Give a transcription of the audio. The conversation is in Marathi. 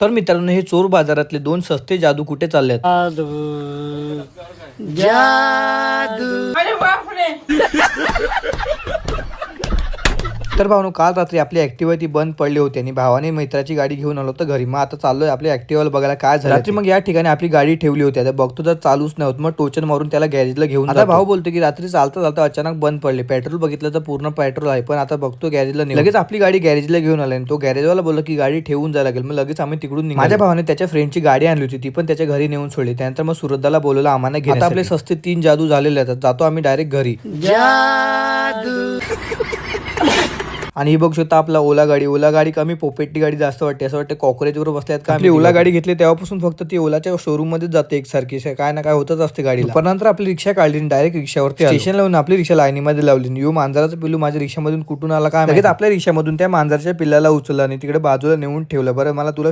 तर मित्रांनो, हे चोर बाजारातले दोन सस्ते जादू कुठे चालले आहेत? तर भावनो, काल रात्री आपली ऍक्टिव्हा ती बंद पडली होती आणि भावाने मित्राची गाडी घेऊन आलो होतं घरी. मग आता चाललोय आपल्या ऍक्टिव्हाला बघायला काय झालं. रात्री मग या ठिकाणी आपली गाडी ठेवली होती. आता बघतो तर चालूच नाही होत. मग टोचन मारून त्याला गॅरेजला घेऊन. आता भाऊ बोलतो की रात्री चालता चालता अचानक बंद पडले. पेट्रोल बघितलं तर पूर्ण पेट्रोल आहे, पण आता बघतो गॅरेजला नाही. लगेच आपली गाडी गॅरेजला घेऊन आला आणि तो गॅरेजवाला बोलला की गाडी ठेवून जायला लागेल. मग लगेच आम्ही तिकडून निघालो. माझ्या भावाने त्याच्या फ्रेंडची गाडी आणली होती, ती पण त्याच्या घरी नेऊन सोडली. त्यानंतर मग सुरतला बोलवलं आम्हाला घेऊन. आता आपले सस्ते 3 जादू झालेले आहेत. जातो आम्ही डायरेक्ट घरी. आणि ही बघू शकता आपला ओला गाडी कमी पोपेटी गाडी जास्त वाटते. असं वाटतं कॉकरेज वर बसल्यात का. आपली ओला गाडी घेतली तेव्हापासून फक्त ती ओलाच्या शोरूम मध्येच जाते एकसारखी. काय ना काय होतच असते गाडीला. पण नंतर आपली रिक्षा काढली डायरेक्ट रिक्षावरती स्टेशन लावून आपली रिक्षा लाईनीमध्ये लावली. यू मांजराचं पिल्लू माझ्या रिक्षामधून कुठून आला काय. लगेच आपल्या रिक्षामधून त्या मांजराच्या पिल्लाला उचललं आणि तिकडे बाजूला नेऊन ठेवलं. बरं मला तुला